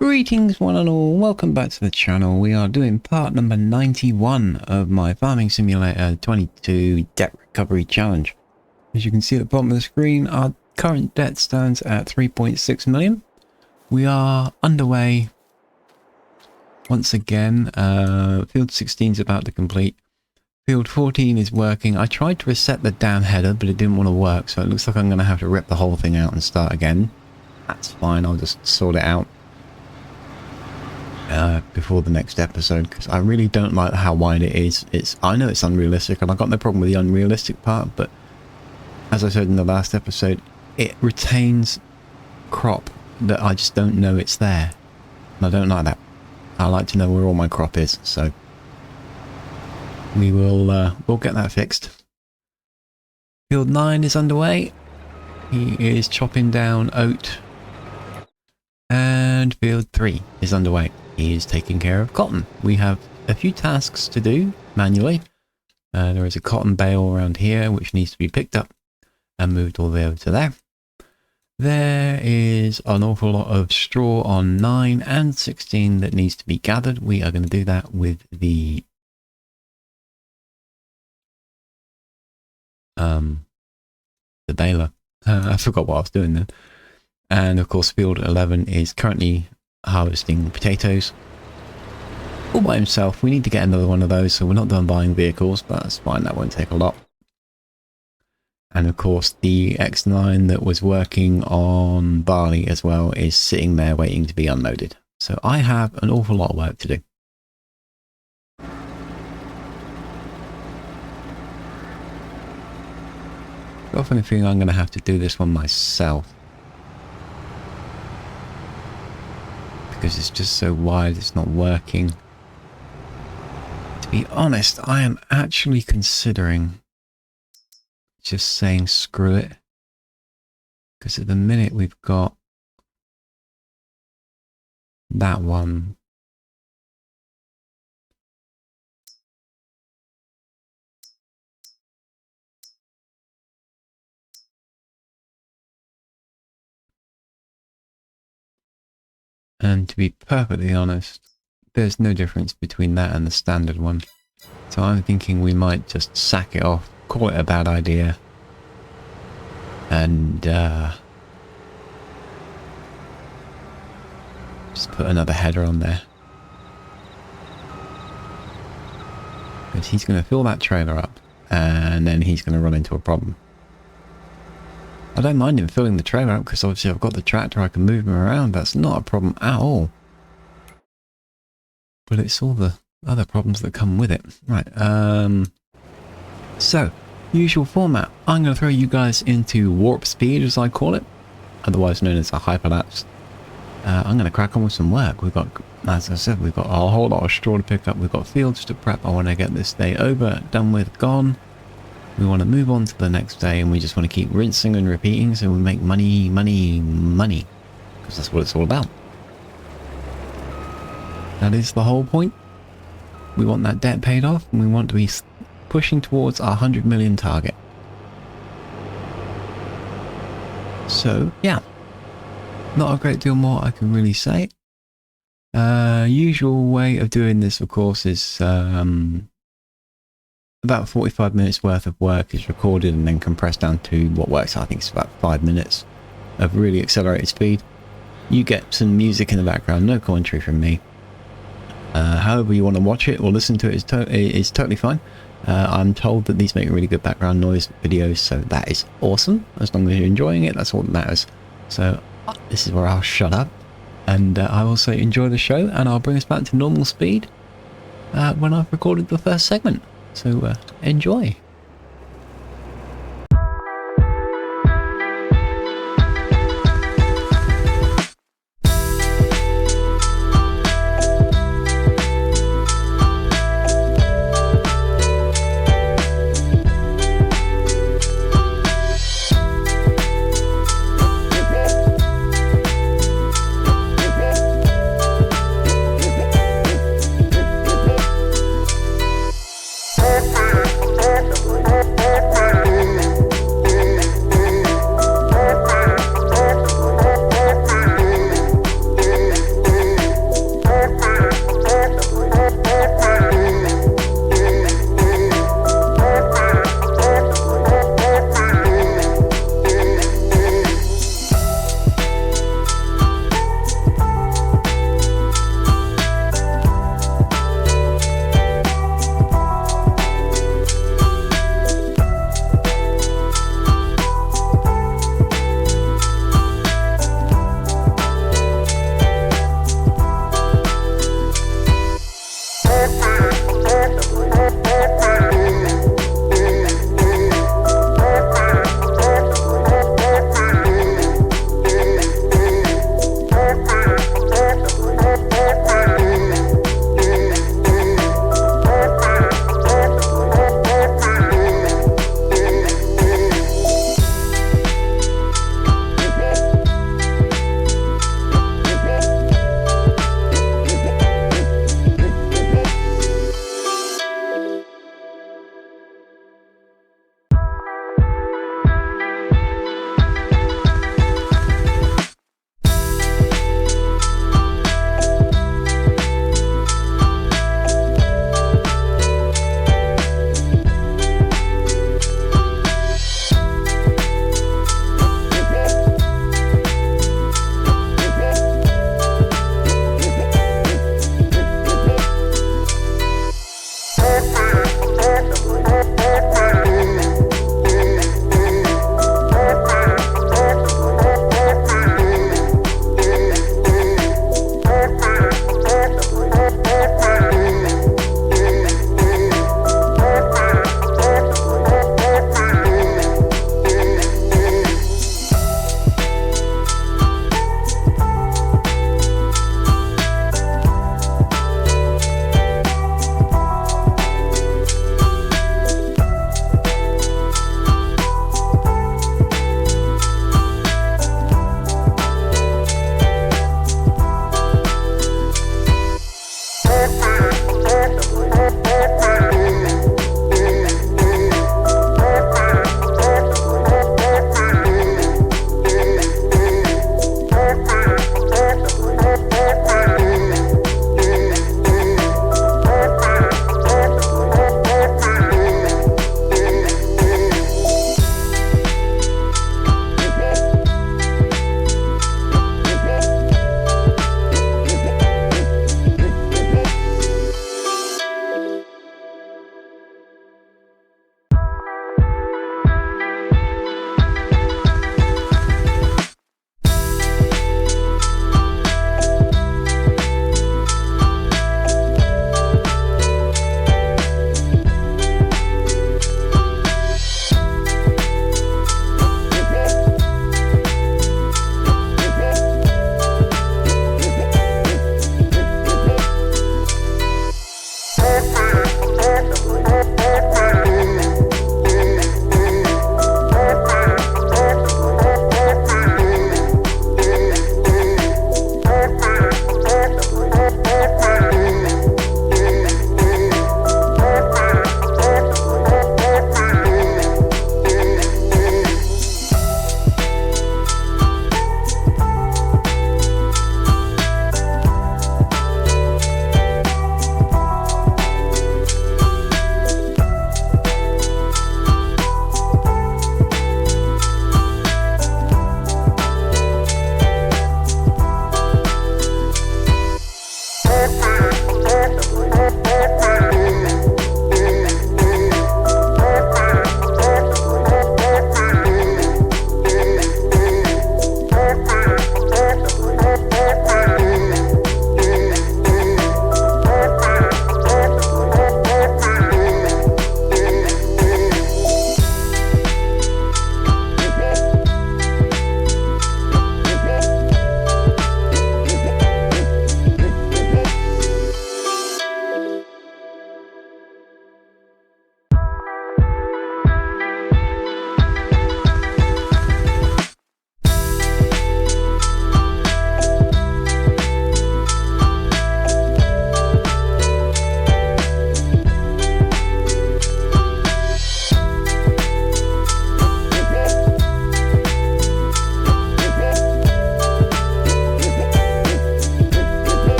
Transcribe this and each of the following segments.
Greetings one and all, welcome back to the channel. We are doing part number 91 of my Farming Simulator 22 Debt Recovery Challenge. As you can see at the bottom of the screen, our current debt stands at 3.6 million. We are underway once again. Field 16 is about to complete. Field 14 is working. I tried to reset the dam header, but it didn't want to work, so it looks like I'm going to have to rip the whole thing out and start again. That's fine, I'll just sort it out before the next episode, because I really don't like how wide it is. I know it's unrealistic, and I've got no problem with the unrealistic part, but as I said in the last episode, it retains crop that I just don't know it's there. And I don't like that. I like to know where all my crop is, so we'll get that fixed. Field 9 is underway. He is chopping down oat. And field 3 is underway. He is taking care of cotton. We have a few tasks to do manually. There is a cotton bale around here which needs to be picked up and moved all the way over to there. There is an awful lot of straw on 9 and 16 that needs to be gathered. We are going to do that with the baler. I forgot what I was doing then. And of course field 11 is currently harvesting potatoes all by himself. We need to get another one of those, so we're not done buying vehicles, but that's fine, that won't take a lot. And of course the X9 that was working on barley as well is sitting there waiting to be unloaded. So I have an awful lot of work to do. I often think I'm going to have to do this one myself, because it's just so wide, it's not working. To be honest, I am actually considering just saying screw it, because at the minute we've got that one. And to be perfectly honest, there's no difference between that and the standard one. So I'm thinking we might just sack it off, call it a bad idea, and just put another header on there. Because he's going to fill that trailer up, and then he's going to run into a problem. I don't mind him filling the trailer up, because obviously I've got the tractor, I can move him around, that's not a problem at all. But it's all the other problems that come with it. Right, so, usual format. I'm going to throw you guys into warp speed, as I call it, otherwise known as a hyperlapse. I'm going to crack on with some work. We've got, as I said, we've got a whole lot of straw to pick up, we've got fields to prep. I want to get this day over, done with, gone. We want to move on to the next day, and we just want to keep rinsing and repeating so we make money, money, money. Because that's what it's all about. That is the whole point. We want that debt paid off, and we want to be pushing towards our 100 million target. So, yeah. Not a great deal more I can really say. Usual way of doing this, of course, is about 45 minutes worth of work is recorded and then compressed down to what works. I think it's about 5 minutes of really accelerated speed. You get some music in the background, no commentary from me. However you want to watch it or listen to it is totally fine. I'm told that these make really good background noise videos, so that is awesome. As long as you're enjoying it, that's all that matters. So this is where I'll shut up, and I will say enjoy the show, and I'll bring us back to normal speed when I've recorded the first segment. So enjoy.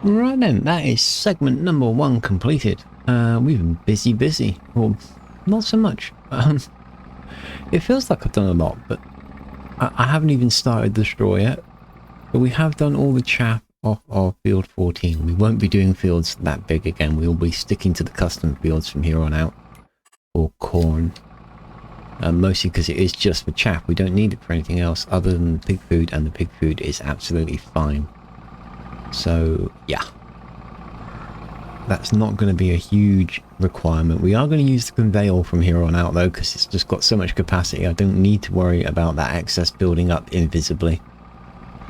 Right then, that is segment number 1 completed. We've been busy. Well, not so much. It feels like I've done a lot, but I haven't even started the straw yet. But we have done all the chaff off of field 14. We won't be doing fields that big again. We'll be sticking to the custom fields from here on out. Or corn. Mostly because it is just for chaff. We don't need it for anything else other than pig food, and the pig food is absolutely fine. So, yeah. That's not going to be a huge requirement. We are going to use the conveyor from here on out though, because it's just got so much capacity. I don't need to worry about that excess building up invisibly.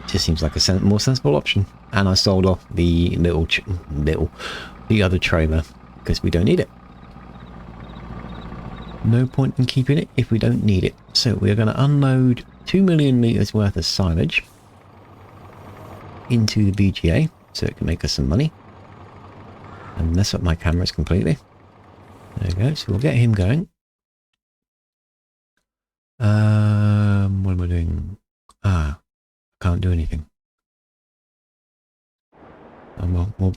It just seems like a more sensible option. And I sold off the the other trailer because we don't need it. No point in keeping it if we don't need it. So we're going to unload 2 million litres worth of silage into the BGA so it can make us some money. And mess up my cameras completely. There we go. So we'll get him going. What am I doing? I can't do anything. Well,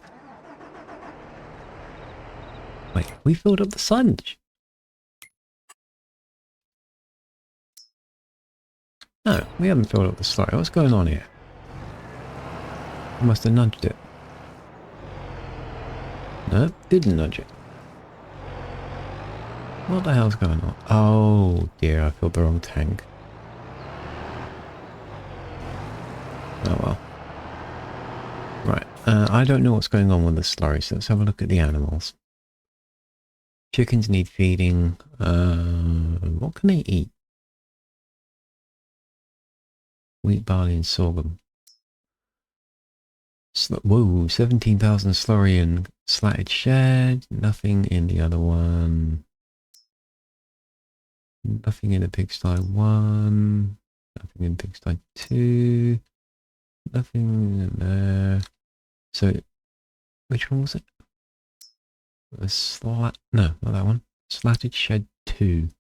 wait, we filled up the silage. No, we haven't filled up the slurry. What's going on here? I must have nudged it. No, didn't nudge it. What the hell's going on? Oh dear, I filled the wrong tank. Oh well. Right, I don't know what's going on with the slurry, so let's have a look at the animals. Chickens need feeding. What can they eat? Wheat, barley and sorghum. Whoa, 17,000 slurry and slatted shed. Nothing in the other one. Nothing in the pigsty 1. Nothing in pigsty 2. Nothing in there. So, which one was it? No, not that one. Slatted shed FS22.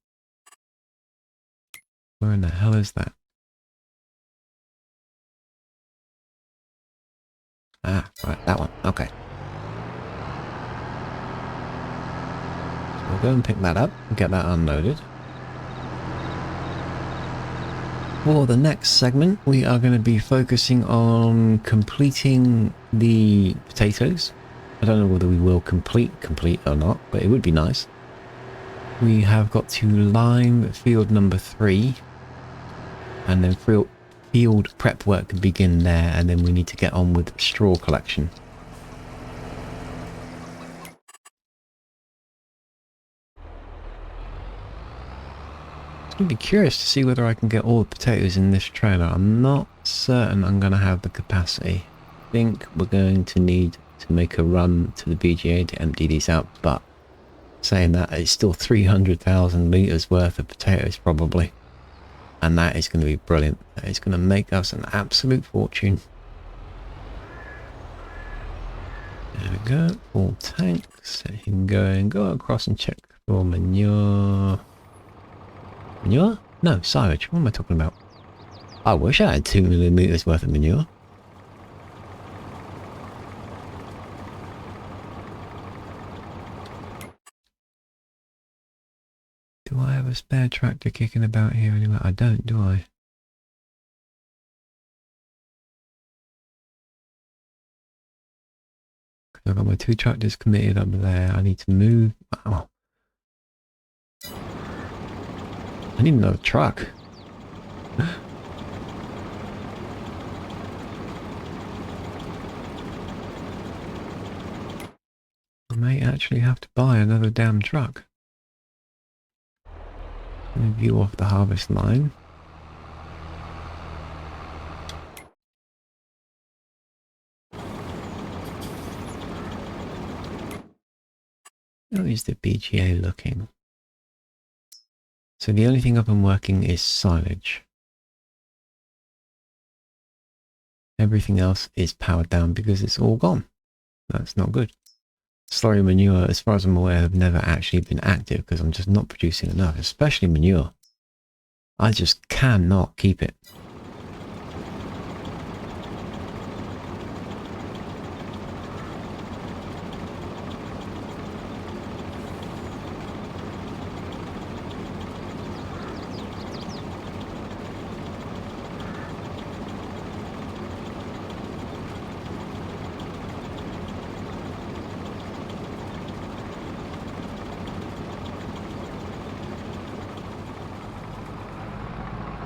Where in the hell is that? Ah, right, that one. Okay. So we'll go and pick that up and get that unloaded. For the next segment, we are going to be focusing on completing the potatoes. I don't know whether we will complete or not, but it would be nice. We have got to lime field number 3, and then field prep work can begin there, and then we need to get on with straw collection. I'm going to be curious to see whether I can get all the potatoes in this trailer. I'm not certain I'm going to have the capacity. I think we're going to need to make a run to the BGA to empty these out, but saying that, it's still 300,000 litres worth of potatoes probably. And that is going to be brilliant. That is going to make us an absolute fortune. There we go. Full tanks. So you can go and go across and check for manure. Manure? No, silage. What am I talking about? I wish I had 2 million litres worth of manure. Do I have a spare tractor kicking about here anywhere? I don't, do I? Because I've got my 2 tractors committed up there. I need to move. Oh. I need another truck. I may actually have to buy another damn truck. Let me view off the harvest line. How is the BGA looking? So the only thing up and working is silage. Everything else is powered down because it's all gone. That's not good. Slurry manure, as far as I'm aware, have never actually been active because I'm just not producing enough, especially manure. I just cannot keep it.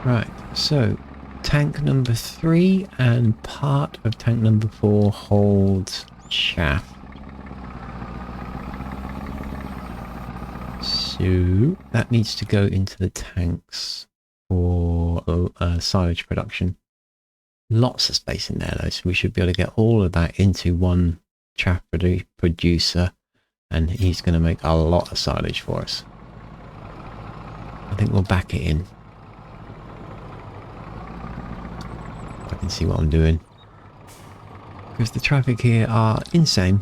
Right, so tank number 3 and part of tank number 4 holds chaff. So that needs to go into the tanks for silage production. Lots of space in there though, so we should be able to get all of that into one chaff producer, and he's going to make a lot of silage for us. I think we'll back it in. I can see what I'm doing, because the traffic here are insane.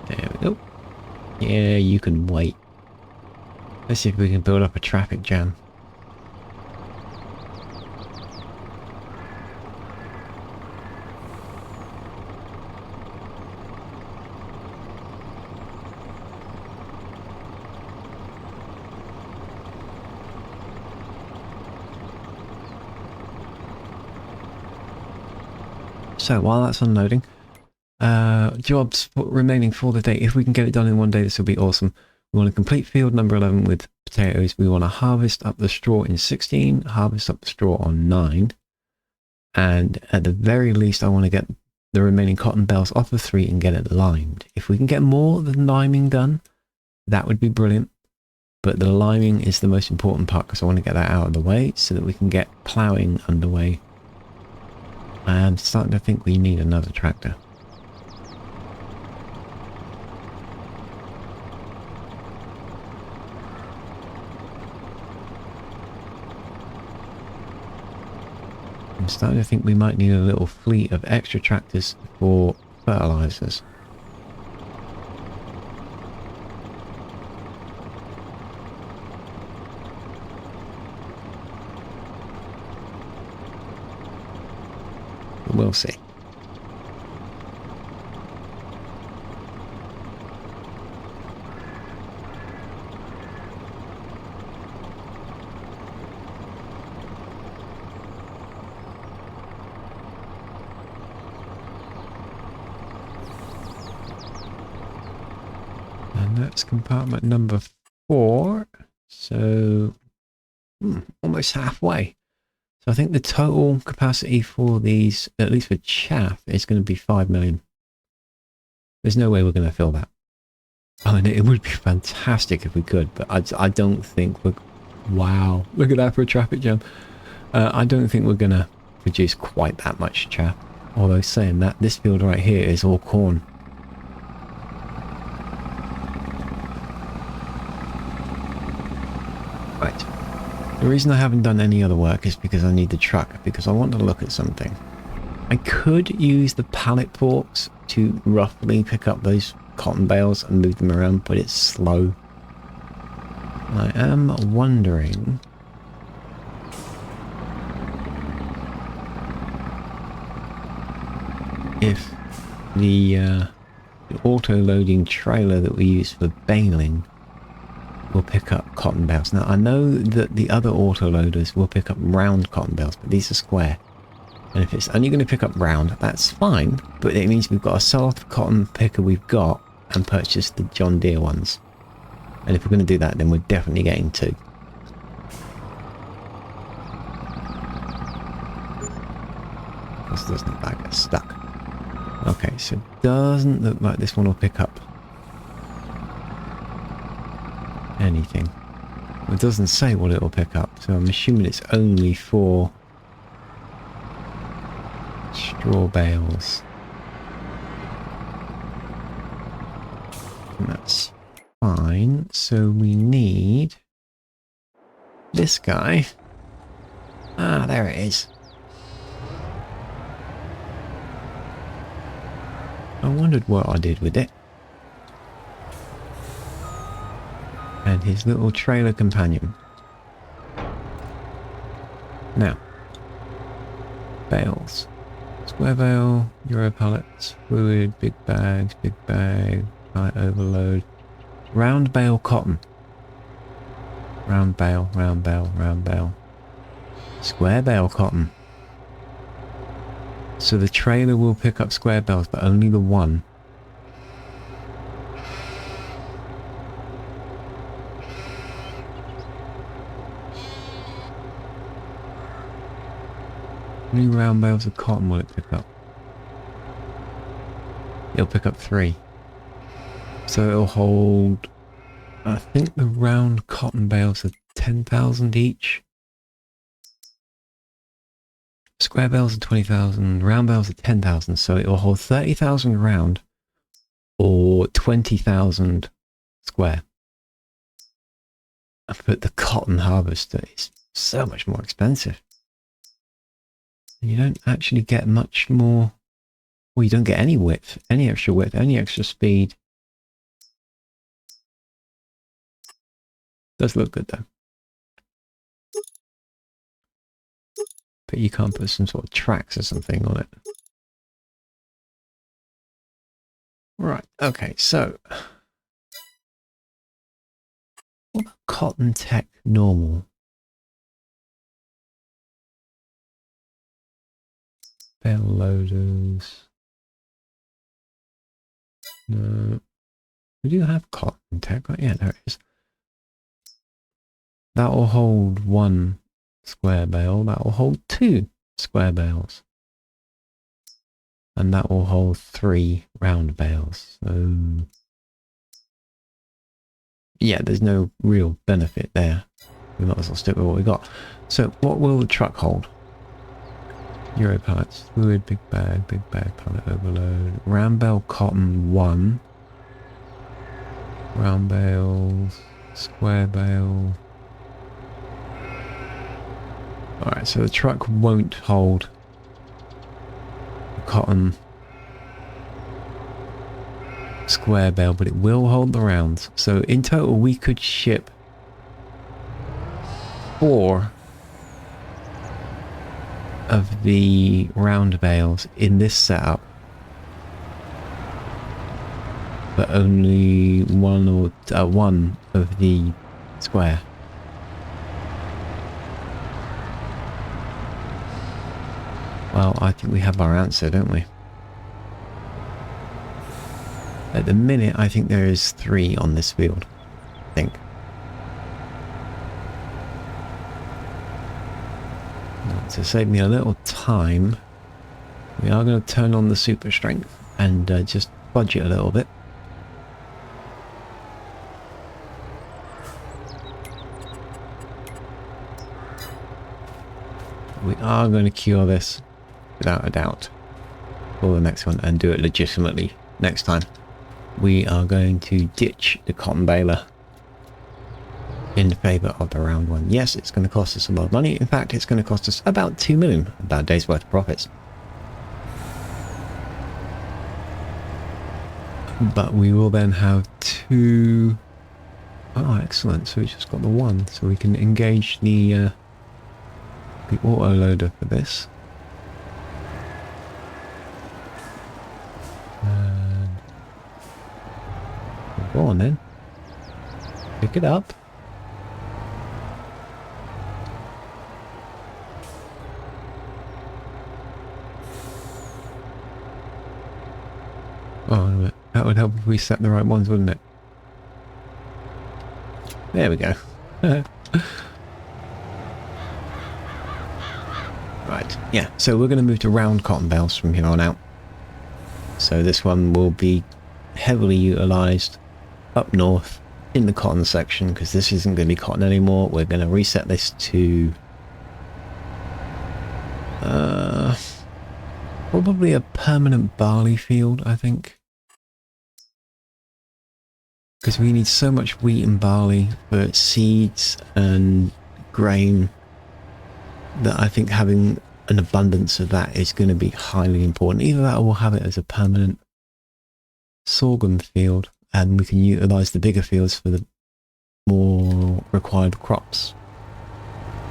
There we go. Yeah, you can wait. Let's see if we can build up a traffic jam. So while that's unloading, jobs remaining for the day. If we can get it done in one day, this will be awesome. We want to complete field number 11 with potatoes. We want to harvest up the straw in 16, harvest up the straw on 9. And at the very least, I want to get the remaining cotton bales off of 3 and get it limed. If we can get more than liming done, that would be brilliant. But the liming is the most important part because I want to get that out of the way so that we can get ploughing underway. I'm starting to think we need another tractor. I'm starting to think we might need a little fleet of extra tractors for fertilizers. We'll see. And that's compartment number 4. So, almost halfway. So I think the total capacity for these, at least for chaff, is going to be 5 million. There's no way we're going to fill that. I mean, it would be fantastic if we could, but I don't think we're... Wow, look at that for a traffic jam. I don't think we're going to produce quite that much chaff. Although saying that, this field right here is all corn. Right. The reason I haven't done any other work is because I need the truck, because I want to look at something. I could use the pallet forks to roughly pick up those cotton bales and move them around, but it's slow. I am wondering if the auto-loading trailer that we use for baling will pick up cotton bales. Now, I know that the other auto-loaders will pick up round cotton bales, but these are square. And if it's only going to pick up round, that's fine, but it means we've got to sell off the cotton picker we've got and purchase the John Deere ones. And if we're going to do that, then we're definitely getting 2. This doesn't look like it's stuck. Okay, so it doesn't look like this one will pick up anything. It doesn't say what it will pick up, so I'm assuming it's only for straw bales. And that's fine. So we need this guy. Ah, there it is. I wondered what I did with it. And his little trailer companion. Now, bales. Square bale, Euro pallets, fluid, big bag, light overload. Round bale cotton. Round bale, round bale, round bale. Square bale cotton. So the trailer will pick up square bales, but only the one. How many round bales of cotton will it pick up? It'll pick up 3. So it'll hold... I think the round cotton bales are 10,000 each. Square bales are 20,000, round bales are 10,000, so it will hold 30,000 round or 20,000 square. But the cotton harvester is so much more expensive. You don't actually get much more. Well, you don't get any width, any extra width, any extra speed. Does look good though. But you can't put some sort of tracks or something on it. Right, okay, so what about Cotton Tech normal? Bale loaders. No. We do have Cotton Tech, right? Yeah, there it is. That will hold 1 square bale. That will hold 2 square bales. And that will hold 3 round bales. So yeah, there's no real benefit there. We might as well stick with what we got. So what will the truck hold? Euro pallets, fluid, big bag, pallet overload. Round bale cotton 1. Round bales, square bale. Alright, so the truck won't hold cotton square bale, but it will hold the rounds. So in total, we could ship 4 of the round bales in this setup, but only one of the square. Well, I think we have our answer, don't we? At the minute, I think there is 3 on this field. I think. Now, to save me a little time, we are going to turn on the super strength and just fudge it a little bit. We are going to cure this without a doubt for the next one and do it legitimately next time. We are going to ditch the cotton baler in favour of the round one. Yes, it's going to cost us a lot of money. In fact, it's going to cost us about 2 million, about a day's worth of profits. But we will then have 2... Oh, excellent. So we just got the 1. So we can engage the auto loader for this. And go on then. Pick it up. Oh, that would help if we set the right ones, wouldn't it? There we go. Right, yeah, so we're going to move to round cotton bales from here on out. So this one will be heavily utilised up north in the cotton section, because this isn't going to be cotton anymore. We're going to reset this to probably a permanent barley field, I think. Because we need so much wheat and barley for seeds and grain that I think having an abundance of that is going to be highly important. Either that or we'll have it as a permanent sorghum field and we can utilise the bigger fields for the more required crops.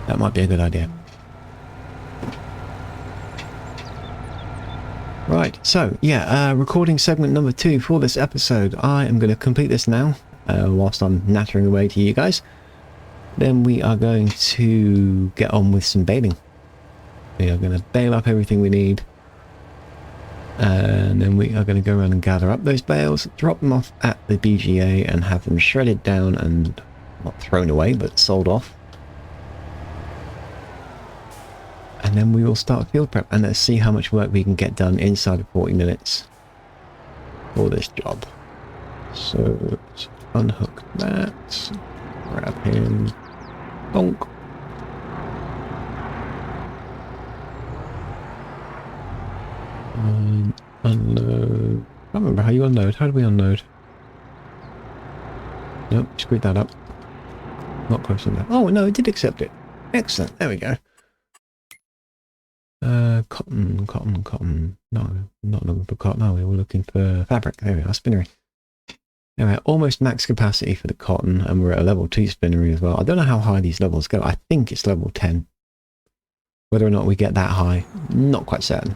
That might be a good idea. Right, so yeah, recording segment number 2 for this episode. I am going to complete this now whilst I'm nattering away to you guys. Then we are going to get on with some baling. We are going to bale up everything we need. And then we are going to go around and gather up those bales, drop them off at the BGA and have them shredded down and not thrown away, but sold off. And then we will start field prep and let's see how much work we can get done inside of 40 minutes for this job. So let's unhook that, grab him, bonk. Unload. I can't remember how you unload. How do we unload? Nope, screwed that up. Not close enough. Oh no, it did accept it. Excellent. There we go. Cotton. No, not looking for cotton. No, we were looking for fabric. There we are, spinnery. Anyway, almost max capacity for the cotton, and we're at a level 2 spinnery as well. I don't know how high these levels go. I think it's level 10. Whether or not we get that high, not quite certain.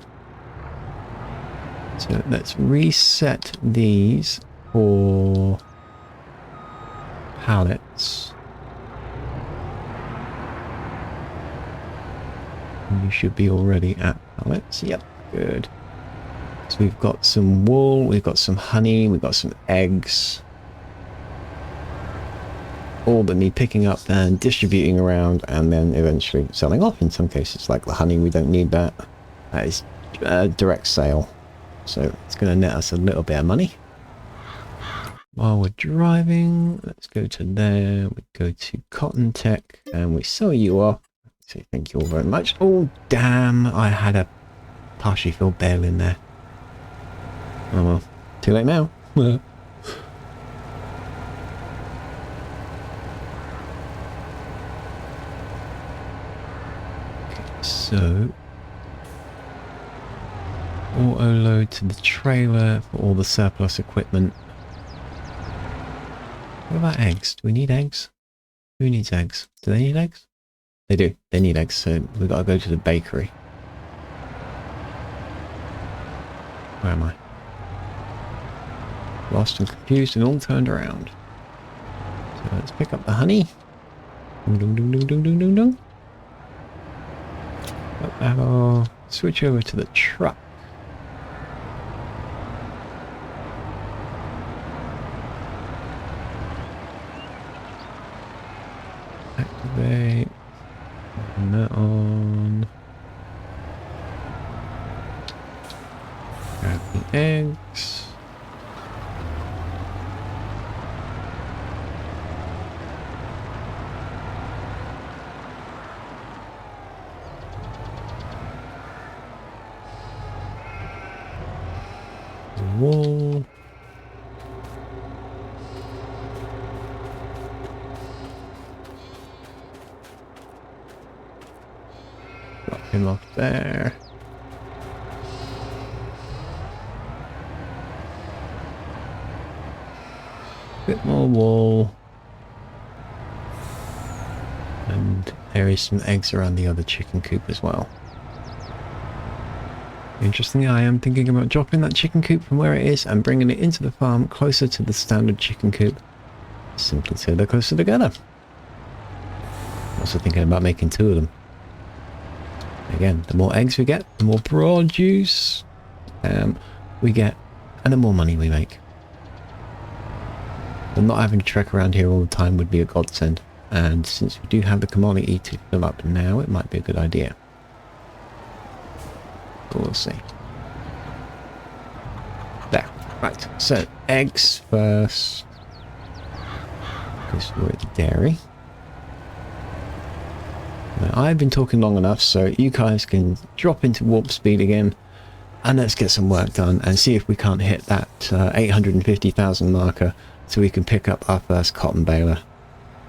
So let's reset these for pallets. You should be already at pallets. Yep, good. So we've got some wool, we've got some honey, we've got some eggs. All that need picking up and distributing around and then eventually selling off in some cases. Like the honey, we don't need that. That is direct sale. So it's going to net us a little bit of money. While we're driving, let's go to there. We go to Cotton Tech and we sell you off. So thank you all very much. Oh, damn. I had a partially filled bale in there. Oh, well. Too late now. Okay, so... auto load to the trailer for all the surplus equipment. What about eggs? Do we need eggs? Who needs eggs? Do they need eggs? They do. They need eggs, so we've got to go to the bakery. Where am I? Lost and confused and all turned around. So let's pick up the honey. Ding, ding, ding, ding, ding, ding, ding. That'll switch over to the truck. Activate. Turn that on. Grab the eggs. Wall. Drop him off there. Bit more wool. And there is some eggs around the other chicken coop as well. Interestingly, I am thinking about dropping that chicken coop from where it is and bringing it into the farm closer to the standard chicken coop. Simply so they're closer together. Also thinking about making 2 of them. Again, the more eggs we get, the more produce we get, and the more money we make. But not having to trek around here all the time would be a godsend. And since we do have the commodity to fill up now, it might be a good idea. But we'll see. There. Right. So, eggs first. Because we're at the dairy. Now, I've been talking long enough, so you guys can drop into warp speed again. And let's get some work done and see if we can't hit that 850,000 marker so we can pick up our first cotton baler.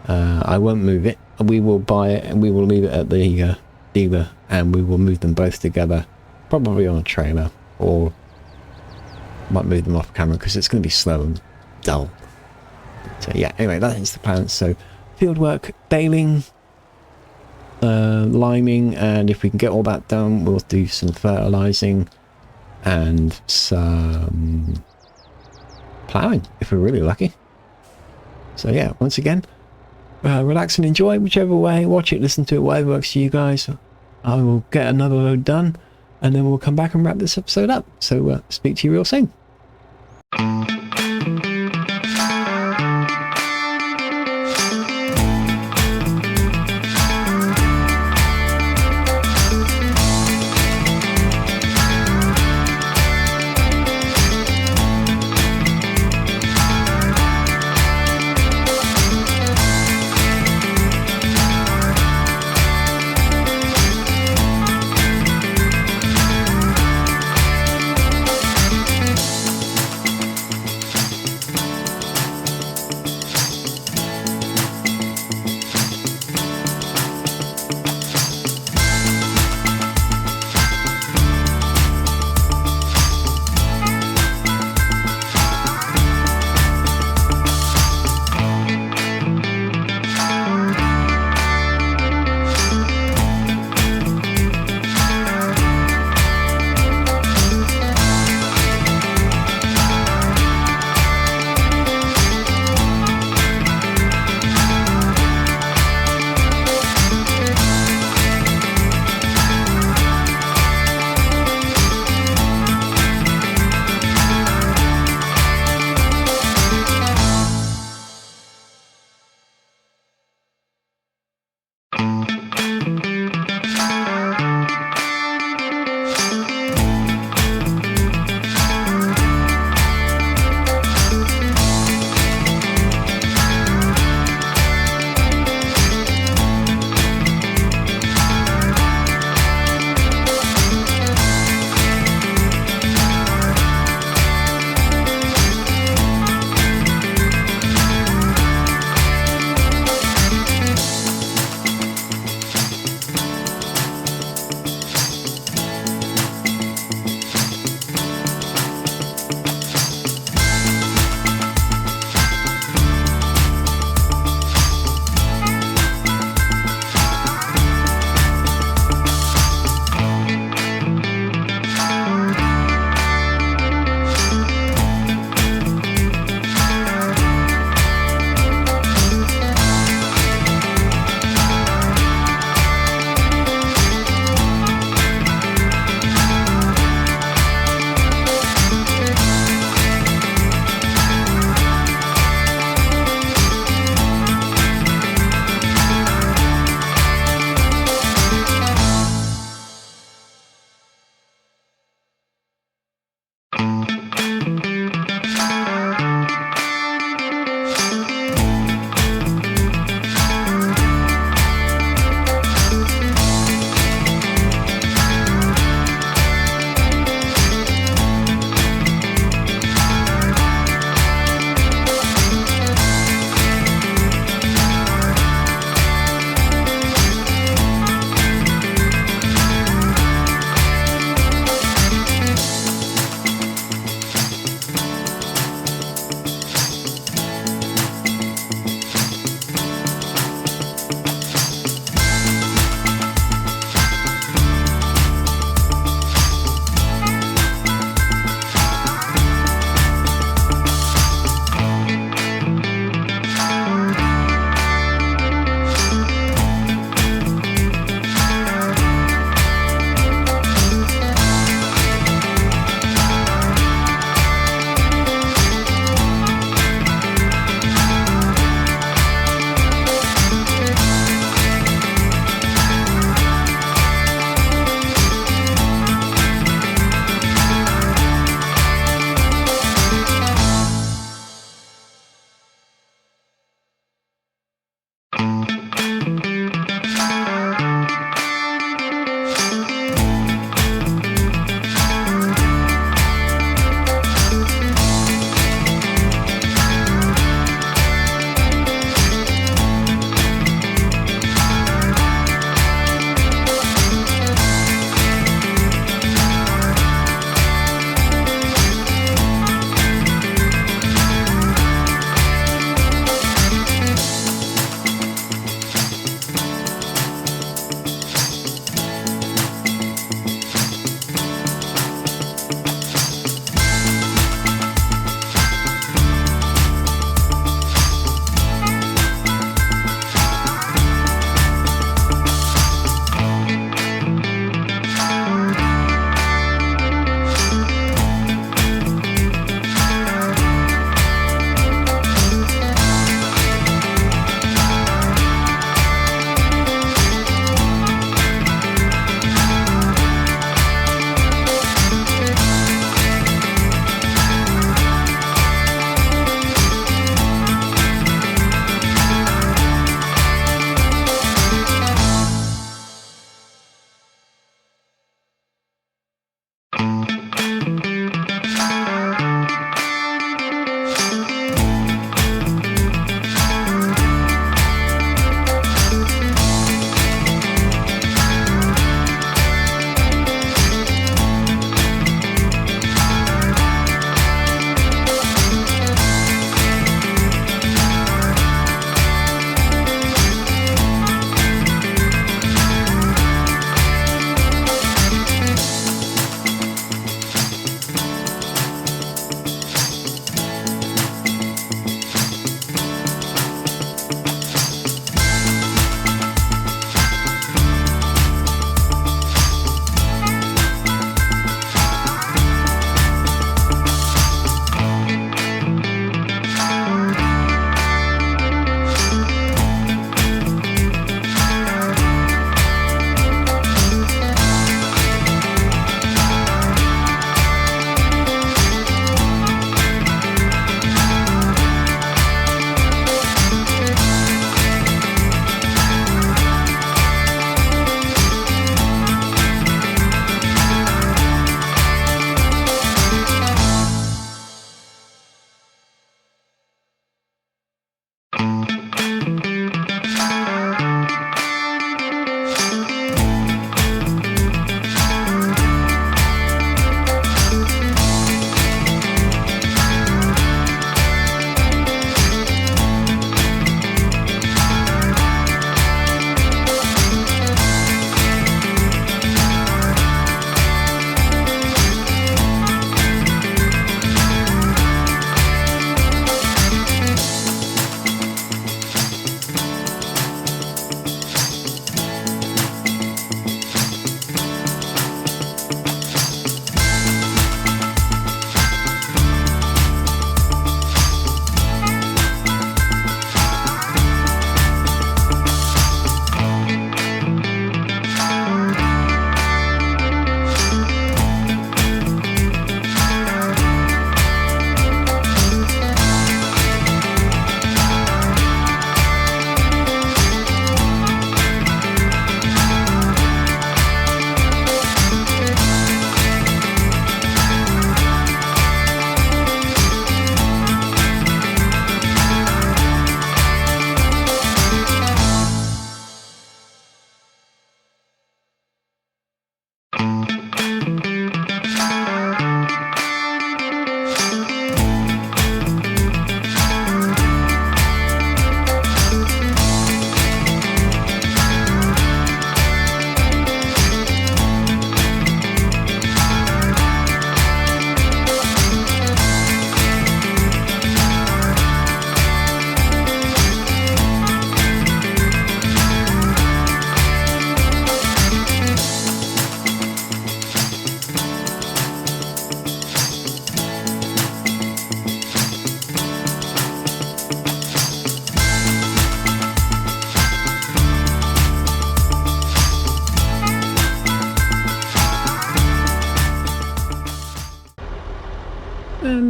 I won't move it. We will buy it and we will leave it at the dealer and we will move them both together. Probably on a trailer, or might move them off camera because it's going to be slow and dull. So yeah, anyway, that is the plan. So field work, baling, liming, and if we can get all that done, we'll do some fertilizing and some ploughing if we're really lucky. So yeah, once again, relax and enjoy whichever way. Watch it, listen to it, whatever works for you guys. I will get another load done. And then we'll come back and wrap this episode up. So speak to you real soon.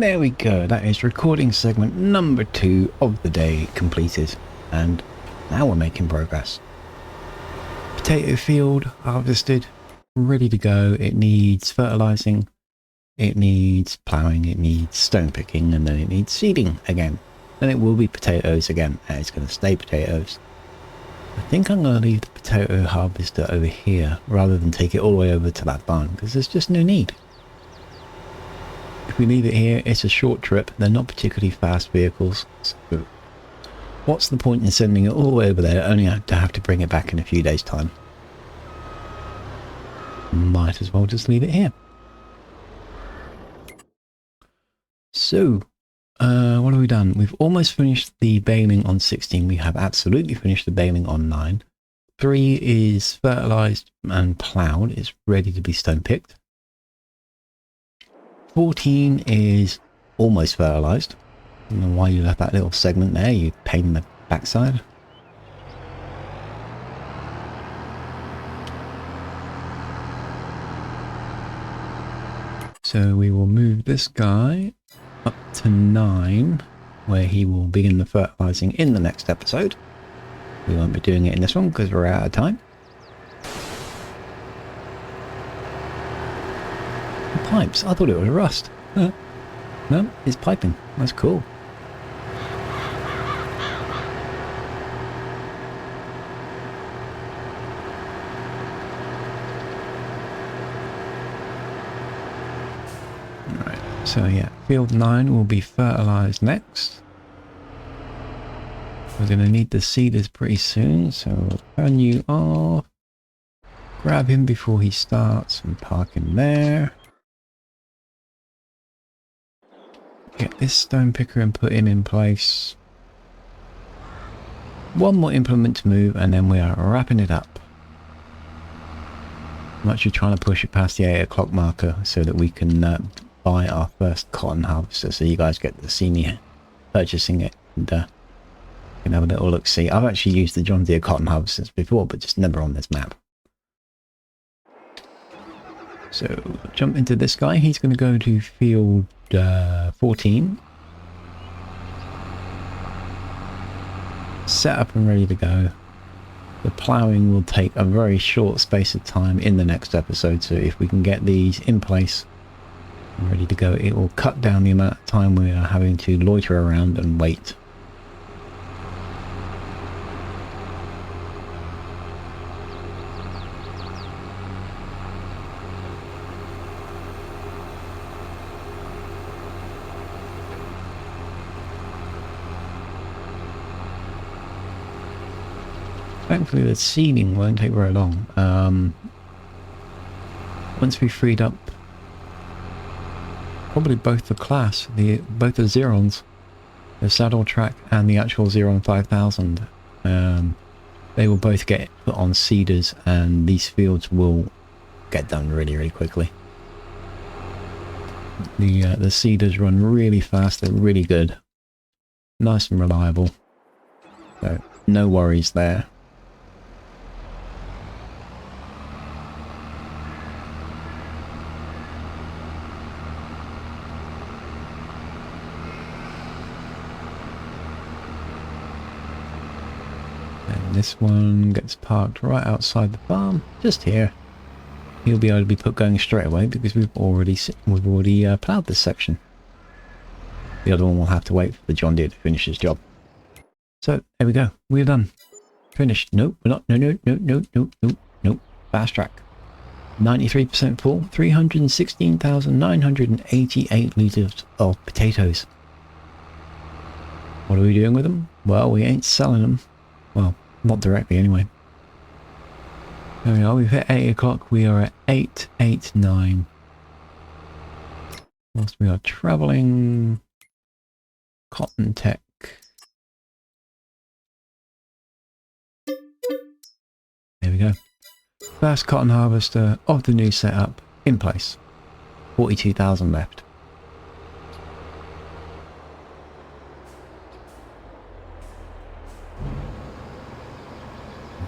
And there we go. That is recording segment number 2 of the day completed. And now we're making progress. Potato field harvested, ready to go. It needs fertilizing, it needs ploughing, it needs stone picking, and then it needs seeding again. Then it will be potatoes again, and it's going to stay potatoes. I think I'm going to leave the potato harvester over here rather than take it all the way over to that barn, because there's just no need. If we leave it here, it's a short trip. They're not particularly fast vehicles, so what's the point in sending it all the way over there only to have to bring it back in a few days' time? Might as well just leave it here. So, what have we done? We've almost finished the baling on 16. We have absolutely finished the baling on 9. 3 is fertilized and ploughed. It's ready to be stone picked. 14 is almost fertilized. I don't know why you left that little segment there, you pain in the backside. So we will move this guy up to 9, where he will begin the fertilizing in the next episode. We won't be doing it in this one because we're out of time. Pipes, I thought it was rust. No, it's piping. That's cool. Right, so yeah, field 9 will be fertilized next. We're going to need the seeders pretty soon, so we'll turn you off. Grab him before he starts and park him there. Get this stone picker and put him in place. One more implement to move and then we are wrapping it up. I'm actually trying to push it past the 8 o'clock marker so that we can buy our first cotton harvester, so you guys get to see me purchasing it and can have a little look see. I've actually used the John Deere cotton harvesters before, but just never on this map. So jump into this guy. He's going to go to field 14. Set up and ready to go. The ploughing will take a very short space of time in the next episode, so if we can get these in place and ready to go, it will cut down the amount of time we are having to loiter around and wait. Thankfully the seeding won't take very long. Once we freed up probably both the class, both the Xerons, the saddle track and the actual Xeron 5000, they will both get put on seeders and these fields will get done really quickly. The seeders run really fast, they're really good, nice and reliable, so no worries there. This one gets parked right outside the farm, just here. He'll be able to be put going straight away because we've already ploughed this section. The other one will have to wait for the John Deere to finish his job. So there we go, we're done, finished. Nope, we're not. No. Fast track. 93% full. 316,988 litres of potatoes. What are we doing with them? Well, we ain't selling them. Well, not directly anyway. There we are, we've hit 8 o'clock, we are at 889. Whilst we are travelling, Cotton Tech. There we go. First cotton harvester of the new setup in place. 42,000 left.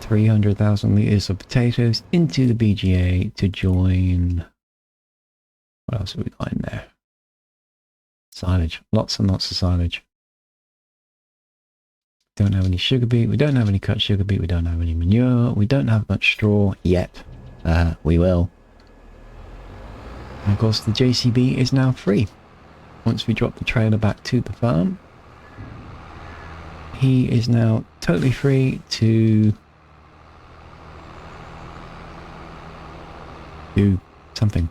300,000 litres of potatoes into the BGA to join... What else have we got in there? Silage. Lots and lots of silage. Don't have any sugar beet. We don't have any cut sugar beet. We don't have any manure. We don't have much straw yet. We will. And of course, the JCB is now free. Once we drop the trailer back to the farm, he is now totally free to do something.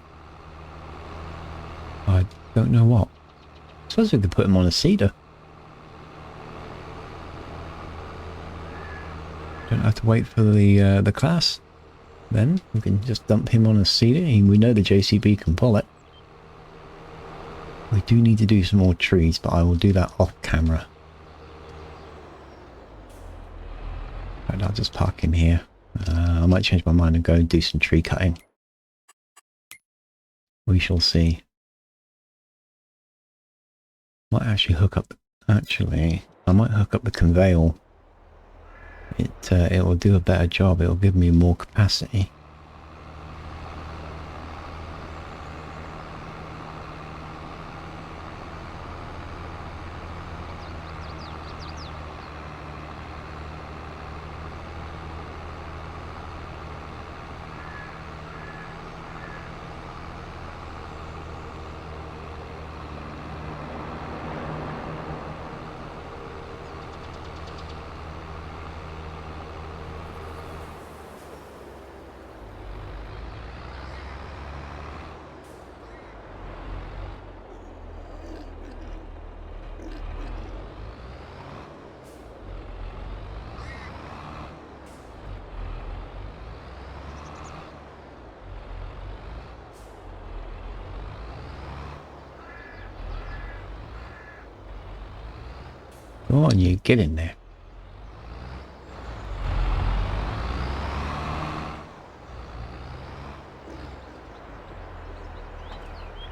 I don't know what. I suppose we could put him on a seeder. Don't have to wait for the class. Then we can just dump him on a seeder. We know the JCB can pull it. We do need to do some more trees, but I will do that off camera. Right, I'll just park him here. I might change my mind and go and do some tree cutting. We shall see. Might actually hook up. Actually, I might hook up the conveyor. It will do a better job. It will give me more capacity. Go on, you get in there.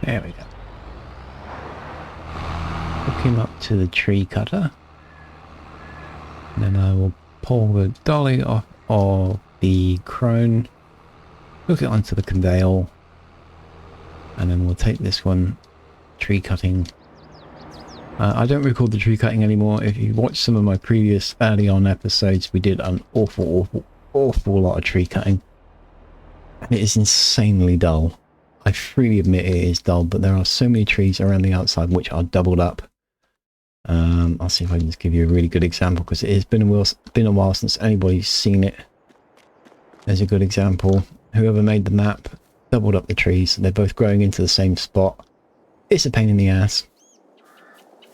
There we go. Hook him up to the tree cutter. And then I will pull the dolly off of the crone, hook it onto the conveyor, and then we'll take this one tree cutting. I don't record the tree cutting anymore. If you watch some of my previous early on episodes, we did an awful lot of tree cutting. And it is insanely dull. I freely admit it is dull, but there are so many trees around the outside which are doubled up. I'll see if I can just give you a really good example, because it has been a while since anybody's seen it. There's a good example. Whoever made the map doubled up the trees. They're both growing into the same spot. It's a pain in the ass.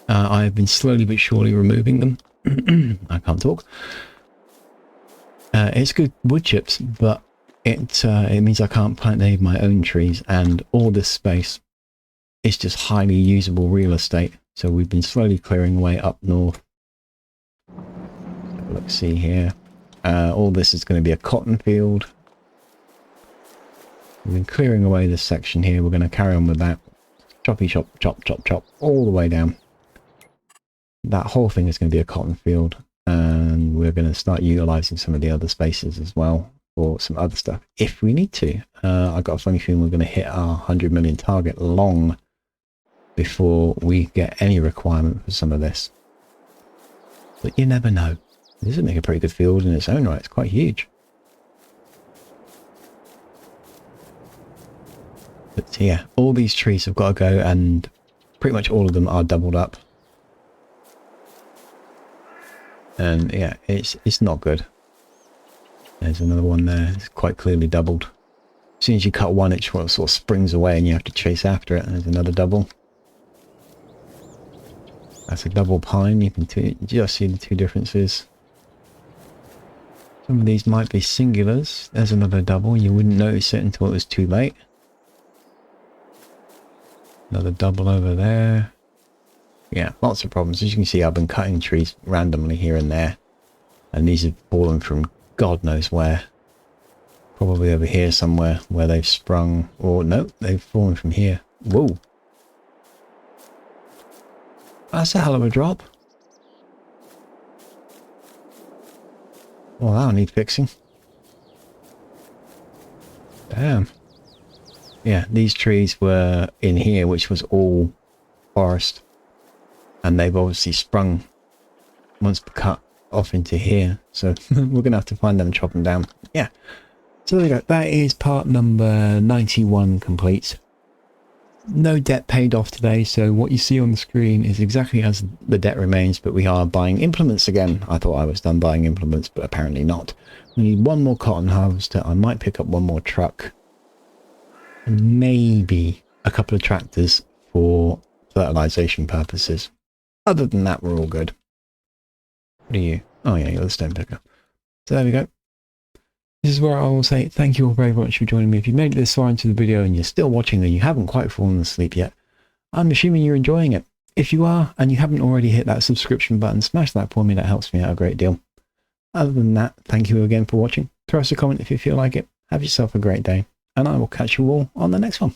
I have been slowly but surely removing them. I can't talk. It's good wood chips, but it means I can't plant any of my own trees, and all this space is just highly usable real estate. So we've been slowly clearing away up north. Let's see here. All this is going to be a cotton field. We've been clearing away this section here. We're going to carry on with that. Choppy chop, chop, chop, chop, all the way down. That whole thing is going to be a cotton field, and we're going to start utilizing some of the other spaces as well for some other stuff if we need to. I've got a funny feeling we're going to hit our 100 million target long before we get any requirement for some of this. But you never know. This would make a pretty good field in its own right. It's quite huge. But yeah, all these trees have got to go, and pretty much all of them are doubled up. And yeah, it's not good. There's another one there. It's quite clearly doubled. As soon as you cut one, it sort of springs away and you have to chase after it. There's another double. That's a double pine. You can just see the two differences. Some of these might be singulars. There's another double. You wouldn't notice it until it was too late. Another double over there. Yeah, lots of problems. As you can see, I've been cutting trees randomly here and there. And these have fallen from God knows where. Probably over here somewhere where they've sprung. Or no, they've fallen from here. Whoa. That's a hell of a drop. Well, that'll need fixing. Damn. Yeah, these trees were in here, which was all forest. and they've obviously sprung once cut off into here, so we're gonna have to find them and chop them down. Yeah, so there we go. That is part number 91 complete. No debt paid off today, so what you see on the screen is exactly as the debt remains, but we are buying implements again. I thought I was done buying implements, but apparently not. We need one more cotton harvester. I might pick up one more truck, and maybe a couple of tractors for fertilization purposes. Other than that, we're all good. What are you? Oh yeah, you're the stone picker. So there we go. This is where I will say thank you all very much for joining me. If you made it this far into the video and you're still watching and you haven't quite fallen asleep yet, I'm assuming you're enjoying it. If you are and you haven't already hit that subscription button, smash that for me. That helps me out a great deal. Other than that, thank you again for watching. Throw us a comment if you feel like it. Have yourself a great day, and I will catch you all on the next one.